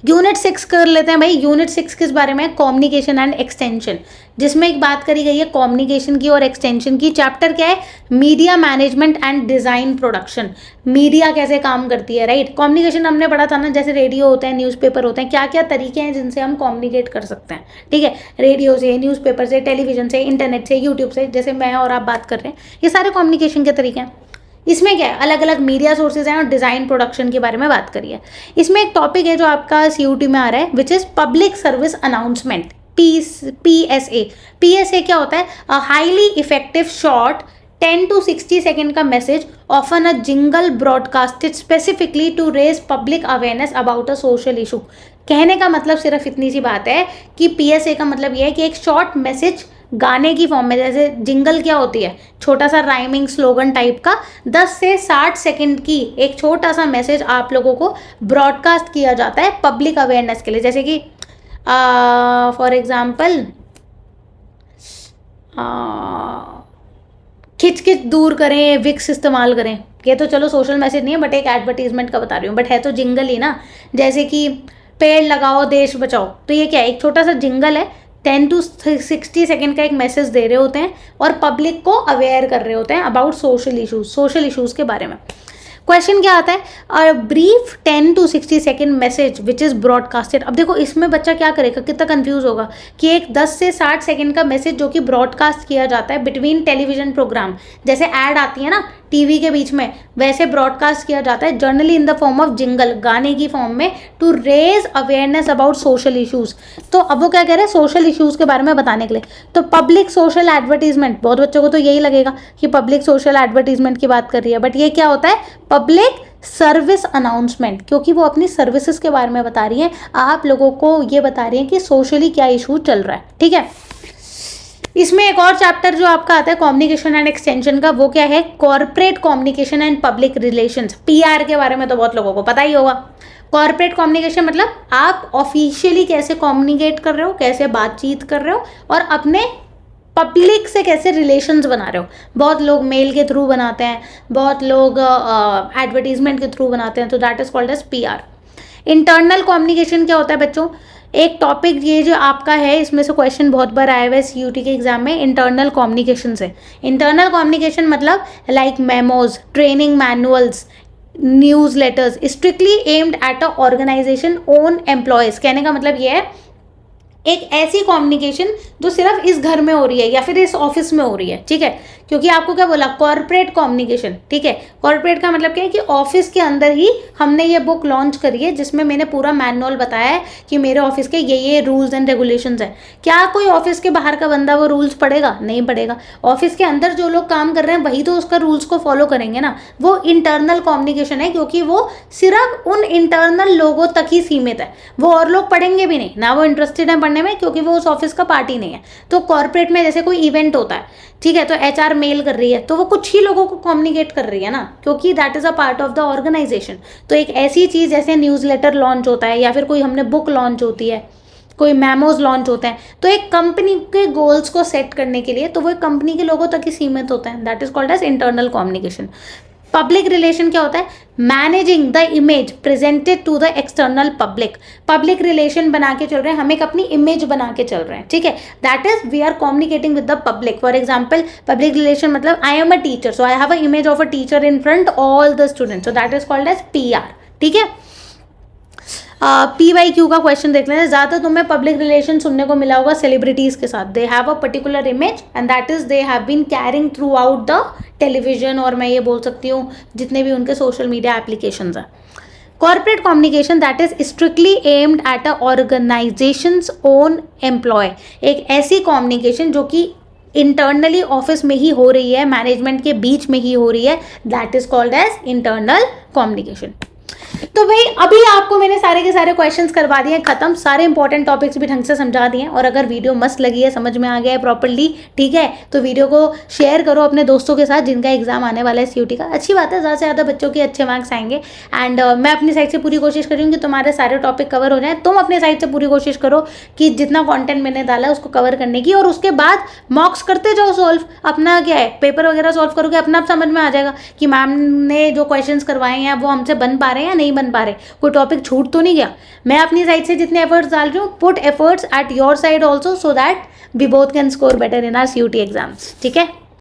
यूनिट 6 कर लेते हैं भाई। यूनिट 6 किस बारे में है? कम्युनिकेशन एंड एक्सटेंशन, जिसमें एक बात करी गई है कम्युनिकेशन की और एक्सटेंशन की। चैप्टर क्या है? Media management and design production. Media कैसे काम करती है, राइट। कम्युनिकेशन हमने पढ़ा था ना, जैसे रेडियो होते हैं, न्यूज़पेपर होते हैं, क्या क्या तरीके हैं जिनसे हम कम्युनिकेट कर सकते हैं, ठीक है। रेडियो से, न्यूज़पेपर से, टेलीविजन से, इंटरनेट से, यूट्यूब से, जैसे मैं और आप बात कर रहे हैं, ये सारे कम्युनिकेशन के तरीके हैं। इसमें क्या है, अलग अलग मीडिया सोर्सेज हैं और डिज़ाइन प्रोडक्शन के बारे में बात करिए। इसमें एक टॉपिक है जो आपका CUT में आ रहा है, which is public service announcement, PSA। PSA क्या होता है? A highly effective short 10 to 60 second का message, often a jingle broadcasted specifically to raise public awareness about a social issue. कहने का मतलब सिर्फ इतनी सी बात है कि PSA का मतलब यह है कि एक शॉर्ट मैसेज गाने की फॉर्म में, जैसे जिंगल क्या होती है, छोटा सा राइमिंग स्लोगन टाइप का, 10 से 60 सेकंड की एक छोटा सा मैसेज आप लोगों को ब्रॉडकास्ट किया जाता है पब्लिक अवेयरनेस के लिए। जैसे कि फॉर एग्जांपल खिच दूर करें, विक्स इस्तेमाल करें। ये तो चलो सोशल मैसेज नहीं है, बट एक एडवर्टीजमेंट का बता रही हूँ, बट है तो जिंगल ही ना। जैसे कि पेड़ लगाओ देश बचाओ, तो ये क्या है? एक छोटा सा जिंगल है, 10 to 60 सेकेंड का एक मैसेज दे रहे होते हैं और पब्लिक को अवेयर कर रहे होते हैं अबाउट सोशल इशूज़ के बारे में। क्वेश्चन क्या आता है? A brief 10 to 60 second message which is broadcasted. अब देखो इसमें बच्चा क्या करेगा, कितना कंफ्यूज होगा कि एक 10 से 60 सेकेंड का मैसेज जो कि ब्रॉडकास्ट किया जाता है बिटवीन टेलीविजन प्रोग्राम, जैसे ऐड आती है ना टीवी के बीच में, वैसे ब्रॉडकास्ट किया जाता है generally in the form of jingle, गाने की फॉर्म में, to raise awareness about social issues. तो अब वो क्या कह रहे हैं? सोशल इशूज़ के बारे में बताने के लिए। तो पब्लिक सोशल एडवर्टीजमेंट, बहुत बच्चों को तो यही लगेगा कि पब्लिक सोशल एडवर्टीजमेंट की बात कर रही है, बट ये क्या होता है? पब्लिक सर्विस अनाउंसमेंट, क्योंकि वो अपनी सर्विसेज के बारे में बता रही हैं, आप लोगों को ये बता रही हैं कि सोशली क्या इशू चल रहा है, ठीक है। इसमें एक और चैप्टर जो आपका आता है कम्युनिकेशन एंड एक्सटेंशन का, वो क्या है? Corporate communication and public relations. PR के बारे में तो बहुत लोगों को पता ही होगा। कॉर्पोरेट कम्युनिकेशन मतलब आप ऑफिशियली कैसे कम्युनिकेट कर रहे हो, कैसे बातचीत कर रहे हो, और अपने पब्लिक से कैसे रिलेशंस बना रहे हो। बहुत लोग मेल के थ्रू बनाते हैं, बहुत लोग एडवर्टीजमेंट के थ्रू बनाते हैं, तो that is called as PR। Internal communication क्या होता है बच्चों? एक टॉपिक ये जो आपका है, इसमें से क्वेश्चन बहुत बार आया हुआ है CUT के एग्जाम में, इंटरनल कम्युनिकेशन से। इंटरनल कम्युनिकेशन मतलब like memos, training manuals, newsletters strictly aimed at a organisation own employees. कहने का मतलब ये है एक ऐसी कम्युनिकेशन जो सिर्फ इस घर में हो रही है या फिर इस ऑफिस में हो रही है, ठीक है। क्योंकि आपको क्या बोला? कॉर्पोरेट कम्युनिकेशन, ठीक है। कॉर्पोरेट का मतलब क्या है कि ऑफिस के अंदर ही हमने ये बुक लॉन्च करी है जिसमें मैंने पूरा मैनुअल बताया है कि मेरे ऑफिस के ये रूल्स एंड रेगुलेशंस है। क्या कोई ऑफिस के बाहर का बंदा वो रूल्स पढ़ेगा? नहीं पढ़ेगा। ऑफिस के अंदर जो लोग काम कर रहे हैं वही तो उसका रूल्स को फॉलो करेंगे ना। वो इंटरनल कम्युनिकेशन है, क्योंकि वो सिर्फ उन इंटरनल लोगों तक ही सीमित है, वो और लोग पढ़ेंगे भी नहीं ना, वो इंटरेस्टेड है पढ़ने में, क्योंकि वो उस ऑफिस का पार्ट ही नहीं है। तो कॉर्पोरेट में जैसे कोई इवेंट होता है, ठीक है, तो HR मेल कर रही है, तो वो कुछ ही लोगों को कम्युनिकेट कर रही है ना, क्योंकि that is a part of the organisation. तो एक ऐसी चीज जैसे न्यूज़लेटर लॉन्च होता है या फिर कोई हमने बुक लॉन्च होती है, कोई मेमोज लॉन्च होते हैं, तो एक कंपनी के गोल्स को सेट करने के लिए तो वो एक कंपनी के लोगों तक ही सीमित होता है। That is called as internal communication. Public relation क्या होता है? Managing the image presented to the external public. Public relation बना के चल रहे हैं, हम एक अपनी इमेज बना के चल रहे हैं, ठीक है। That is we are communicating with the public. For example public relation मतलब I am a teacher, so I have a image of a teacher in front all the students, so that is called as PR, ठीक है। PYQ का question देख लेते हैं। ज़्यादातर तुम्हें public relation सुनने को मिला होगा सेलिब्रिटीज़ के साथ। They have a particular image and that is they have been carrying throughout the television, और मैं ये बोल सकती हूँ जितने भी उनके सोशल मीडिया एप्लीकेशंस हैं। Corporate communication that is strictly aimed at a organisations own employee, एक ऐसी कम्युनिकेशन जो कि इंटरनली ऑफिस में ही हो रही है, मैनेजमेंट के बीच में ही हो रही है, that is called as internal communication. तो भाई अभी आपको मैंने सारे के सारे क्वेश्चंस करवा दिए खत्म, सारे इंपॉर्टेंट टॉपिक्स भी ढंग से समझा दिए, और अगर वीडियो मस्त लगी है, समझ में आ गया है प्रॉपर्ली, ठीक है, तो वीडियो को शेयर करो अपने दोस्तों के साथ जिनका एग्जाम आने वाला है सीयूटी का। अच्छी बात है, ज़्यादा से ज़्यादा बच्चों के अच्छे मार्क्स आएंगे। एंड मैं अपनी साइड से पूरी कोशिश करूँगी कि तुम्हारे सारे टॉपिक कवर हो जाए। तुम अपने साइड से पूरी कोशिश करो कि जितना कॉन्टेंट मैंने डाला है उसको कवर करने की, और उसके बाद मॉक्स करते जाओ सॉल्व। अपना क्या है, पेपर वगैरह सॉल्व करोगे, अपना आप समझ में आ जाएगा कि मैम ने जो क्वेश्चंस करवाए हैं वो हमसे बन पा रहे हैं या नहीं बन पा रहे, कोई टॉपिक छूट तो नहीं गया। मैं अपनी साइड से जितने एफर्ट्स डाल रही हूँ, put efforts at your side also, so that we both can score better in our CUT exams, ठीक है।